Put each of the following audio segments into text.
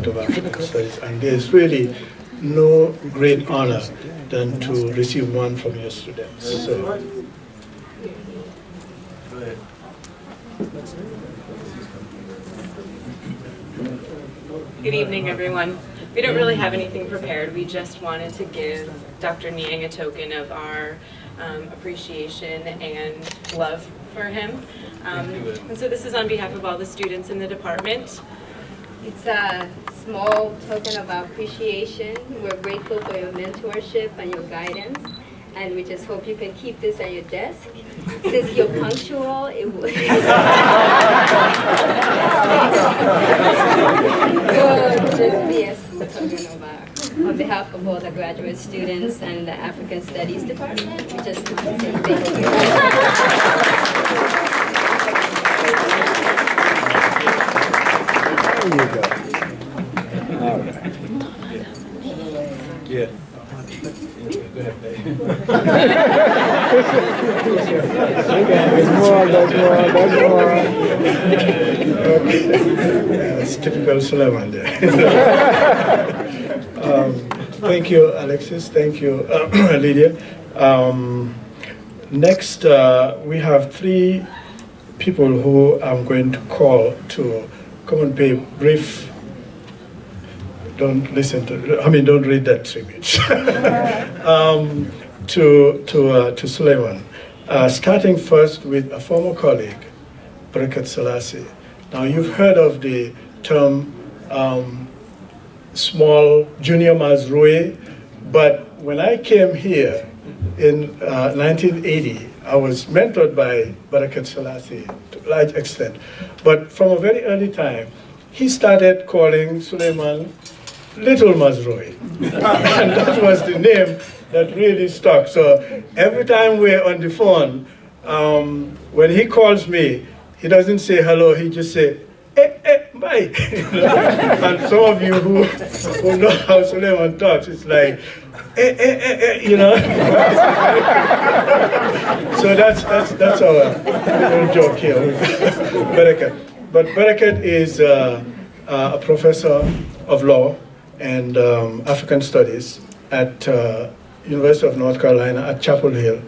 Department of African Studies, and there's really no great honor than to receive one from your students. So. Go ahead. Good evening, everyone. We don't really have anything prepared. We just wanted to give Dr. Nyang a token of our appreciation and love for him. And so this is on behalf of all the students in the department. It's a small token of our appreciation. We're grateful for your mentorship and your guidance, and we just hope you can keep this at your desk. Since you're punctual, it will just be a token of our, on behalf of all the graduate students and the African Studies Department, we just want to say thank you. There you go. All right. Yeah. There's more. It's typical Suleiman there. Thank you, Alexis. Thank you, Lydia. Next, we have 3 people who I'm going to call to come and pay brief. Don't listen to. Don't read that tribute. To Suleiman. Starting first with a former colleague, Barakat Selassie. Now you've heard of the term small junior Mazrui, but when I came here in 1980, I was mentored by Barakat Selassie to a large extent. But from a very early time, he started calling Suleiman Little Mazrui. And that was the name that really stuck. So every time we're on the phone, when he calls me, he doesn't say hello, he just say, bye. And some of you who know how Suleiman talks, it's like, So that's our little joke here with Barakat. But Barakat is a professor of law and African Studies at University of North Carolina at Chapel Hill.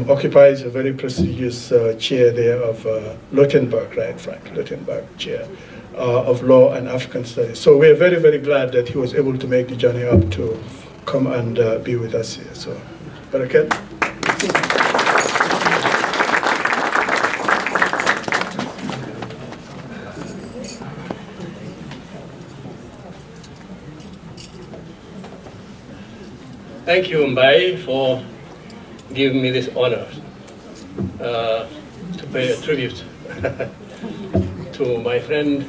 Occupies a very prestigious chair there of Luttenberg, right, Frank? Luttenberg chair of law and African studies. So we're very, very glad that he was able to make the journey up to come and be with us here. So, Barakat. Thank you, Mbai, for giving me this honor to pay a tribute to my friend,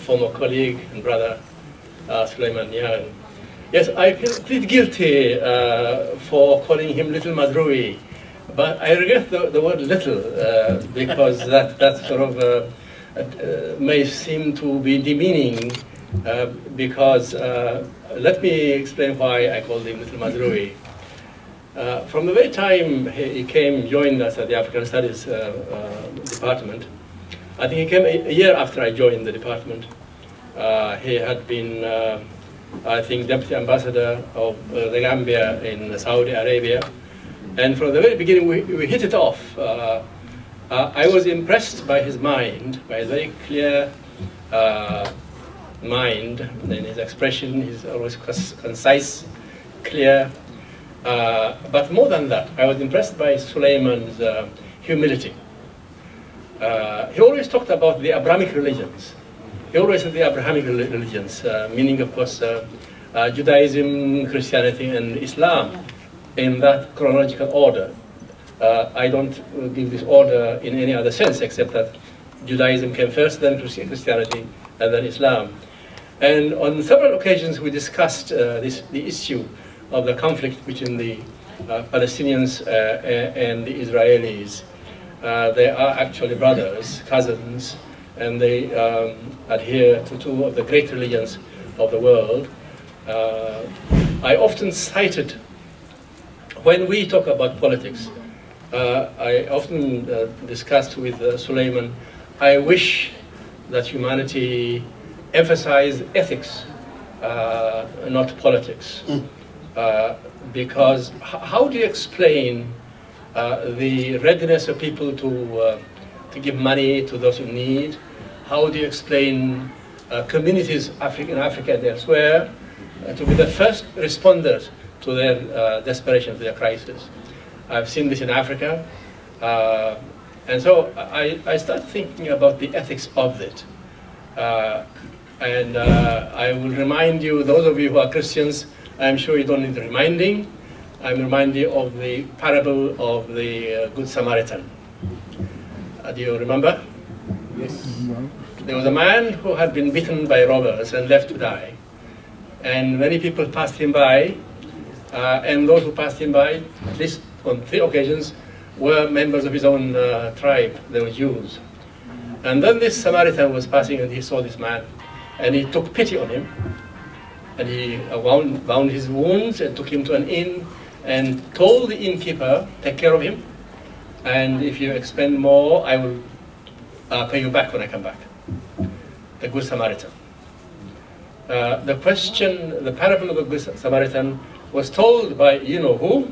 former colleague and brother, Suleiman Nyang. Yes, I plead guilty for calling him Little Mazrui, but I regret the word little because that sort of may seem to be demeaning because let me explain why I called him Little Mazrui. From the very time he joined us at the African Studies department, I think he came a year after I joined the department. He had been, I think, Deputy Ambassador of the Gambia in Saudi Arabia. And from the very beginning, we hit it off. I was impressed by his mind, by his very clear mind in his expression. He's always concise, clear. But more than that, I was impressed by Suleiman's humility. He always talked about the Abrahamic religions. He always said the Abrahamic religions, meaning, of course, Judaism, Christianity, and Islam, in that chronological order. I don't give this order in any other sense, except that Judaism came first, then Christianity, and then Islam. And on several occasions, we discussed the issue of the conflict between the Palestinians and the Israelis. They are actually brothers, cousins, and they adhere to 2 of the great religions of the world. I often cited, when we talk about politics, I often discussed with Suleiman, I wish that humanity emphasize ethics, not politics. Because how do you explain the readiness of people to give money to those in need? How do you explain communities in Africa and elsewhere to be the first responders to their desperation, to their crisis? I've seen this in Africa. And so I started thinking about the ethics of it. And I will remind you, those of you who are Christians, I'm sure you don't need reminding. I'm reminding you of the parable of the Good Samaritan. Do you remember? Yes. There was a man who had been beaten by robbers and left to die. And many people passed him by, and those who passed him by, at least on 3 occasions, were members of his own tribe. They were Jews. And then this Samaritan was passing and he saw this man, and he took pity on him, and he bound his wounds and took him to an inn and told the innkeeper, take care of him, and if you expend more, I will pay you back when I come back. The Good Samaritan. The parable of the Good Samaritan was told by you-know-who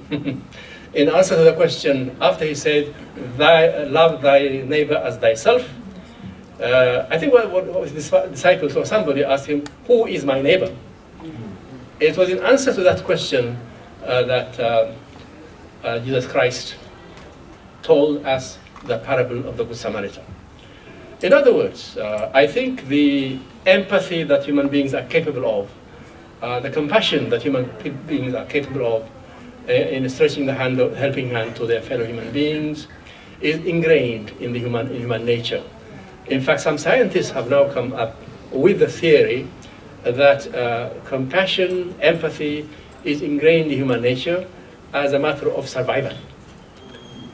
in answer to the question after he said, love thy neighbor as thyself. I think what his disciples or somebody asked him, who is my neighbor? It was in answer to that question that Jesus Christ told us the parable of the Good Samaritan. In other words, I think the empathy that human beings are capable of, the compassion that human beings are capable of in stretching the hand, helping hand to their fellow human beings, is ingrained in the human nature. In fact, some scientists have now come up with the theory that compassion, empathy is ingrained in human nature as a matter of survival.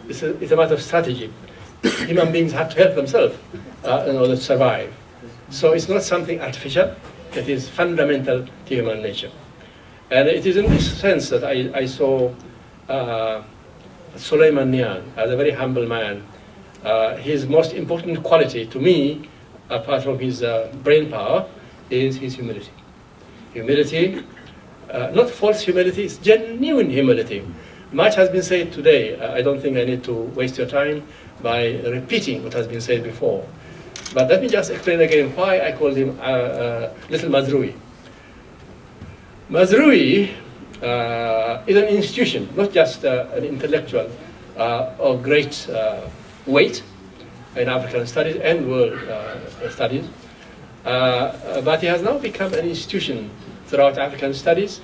It's a matter of strategy. Human beings have to help themselves in order to survive. So it's not something artificial, it is fundamental to human nature. And it is in this sense that I saw Suleiman Nyang as a very humble man. His most important quality to me, apart from his brain power, is his humility. Humility, not false humility, it's genuine humility. Much has been said today. I don't think I need to waste your time by repeating what has been said before. But let me just explain again why I called him Little Mazrui. Mazrui is an institution, not just an intellectual of great weight in African studies and world studies. But he has now become an institution throughout African studies,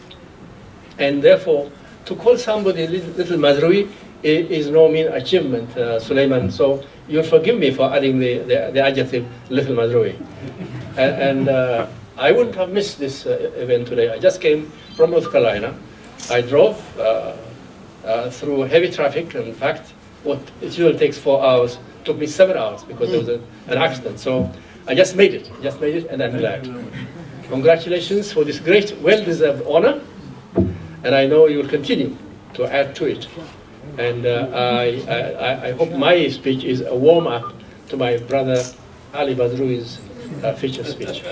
and therefore to call somebody Little Mazrui is no mean achievement, Suleiman. So you'll forgive me for adding the adjective Little Mazrui. And I wouldn't have missed this event today. I just came from North Carolina. I drove through heavy traffic. In fact, what it usually takes 4 hours took me 7 hours because there was an accident. So I just made it, and I'm glad. Congratulations for this great, well-deserved honor, and I know you will continue to add to it. And I hope my speech is a warm-up to my brother Ali Badrui's feature speech.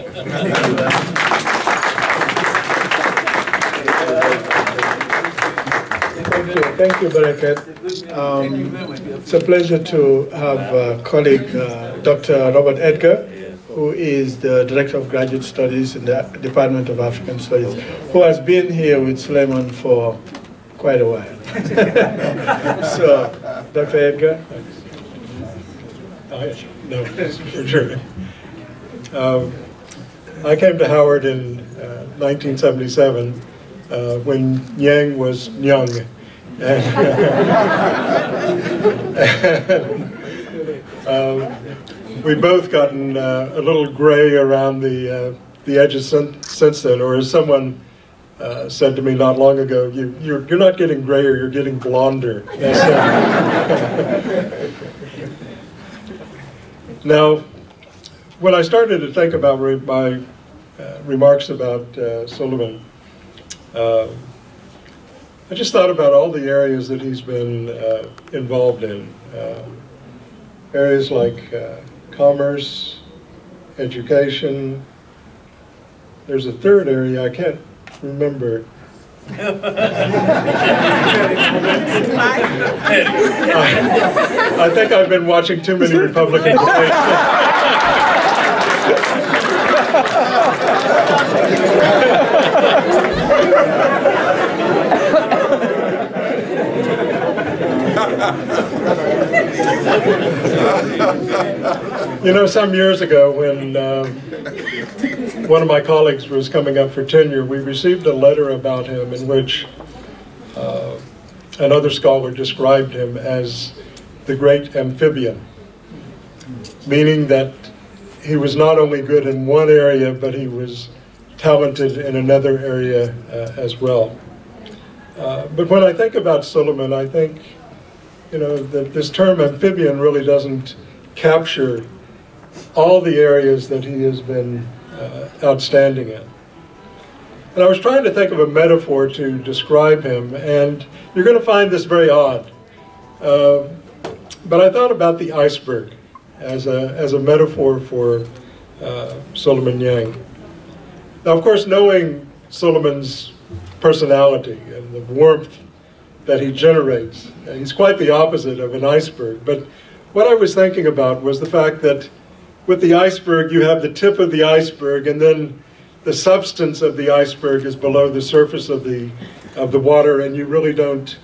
Thank you, Barakat. It's a pleasure to have colleague Dr. Robert Edgar, who is the Director of Graduate Studies in the Department of African Studies, who has been here with Suleiman for quite a while. So, Dr. Edgar? No, for sure. I came to Howard in 1977 when Nyang was young. We've both gotten a little gray around the edges since then, or as someone said to me not long ago, you're not getting grayer, you're getting blonder. Now, when I started to think about my remarks about Suleiman, I just thought about all the areas that he's been involved in. Areas like commerce, education, there's a third area I can't remember. I think I've been watching too many Republican debates. You know, some years ago when one of my colleagues was coming up for tenure, we received a letter about him in which another scholar described him as the great amphibian, meaning that he was not only good in one area, but he was talented in another area as well. But when I think about Suleiman, I think, you know, that this term amphibian really doesn't capture all the areas that he has been outstanding in. And I was trying to think of a metaphor to describe him, and you're going to find this very odd. But I thought about the iceberg as a metaphor for Suleiman Nyang. Now, of course, knowing Suleiman's personality and the warmth that he generates, he's quite the opposite of an iceberg. But what I was thinking about was the fact that with the iceberg, you have the tip of the iceberg, and then the substance of the iceberg is below the surface of the water, and you really don't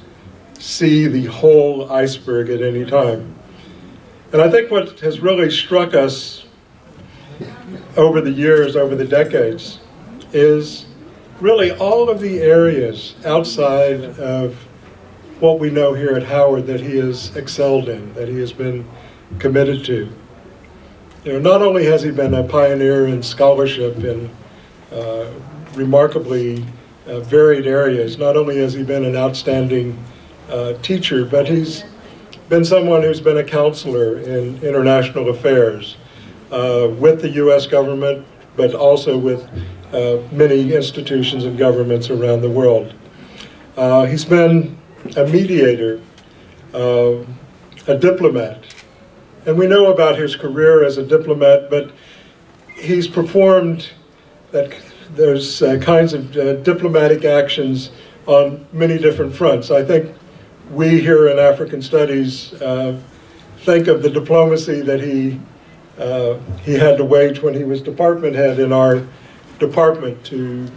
see the whole iceberg at any time. And I think what has really struck us over the years, over the decades, is really all of the areas outside of what we know here at Howard that he has excelled in, that he has been committed to. You know, not only has he been a pioneer in scholarship in remarkably varied areas, not only has he been an outstanding teacher, but he's been someone who's been a counselor in international affairs with the U.S. government, but also with many institutions and governments around the world. He's been a mediator, a diplomat. And we know about his career as a diplomat, but he's performed those kinds of diplomatic actions on many different fronts. I think we here in African Studies think of the diplomacy that he had to wage when he was department head in our department to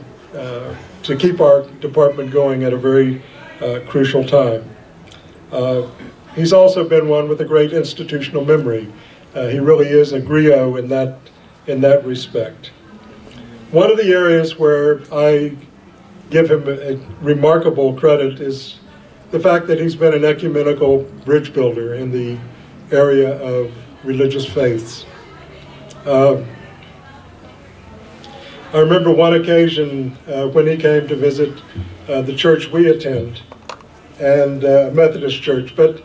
keep our department going at a very crucial time. He's also been one with a great institutional memory. He really is a griot in that respect. One of the areas where I give him a remarkable credit is the fact that he's been an ecumenical bridge builder in the area of religious faiths. I remember one occasion when he came to visit the church we attend, and Methodist church, but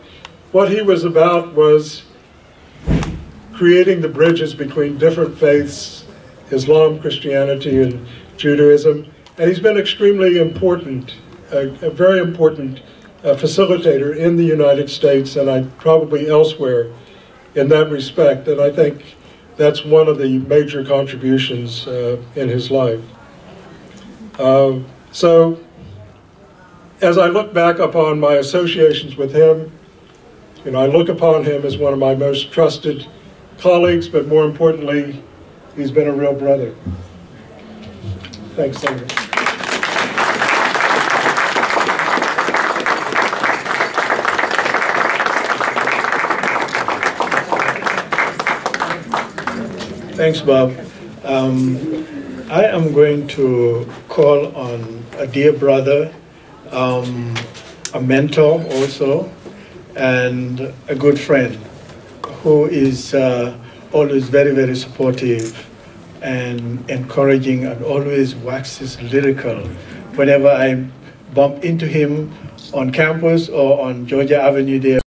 what he was about was creating the bridges between different faiths, Islam, Christianity, and Judaism, and he's been extremely important, a very important facilitator in the United States and probably elsewhere in that respect, and I think that's one of the major contributions in his life. So, as I look back upon my associations with him, you know, I look upon him as one of my most trusted colleagues, but more importantly, he's been a real brother. Thanks, Senator. Thanks, Bob. I am going to call on a dear brother, a mentor also, and a good friend who is always very, very supportive and encouraging and always waxes lyrical whenever I bump into him on campus or on Georgia Avenue there.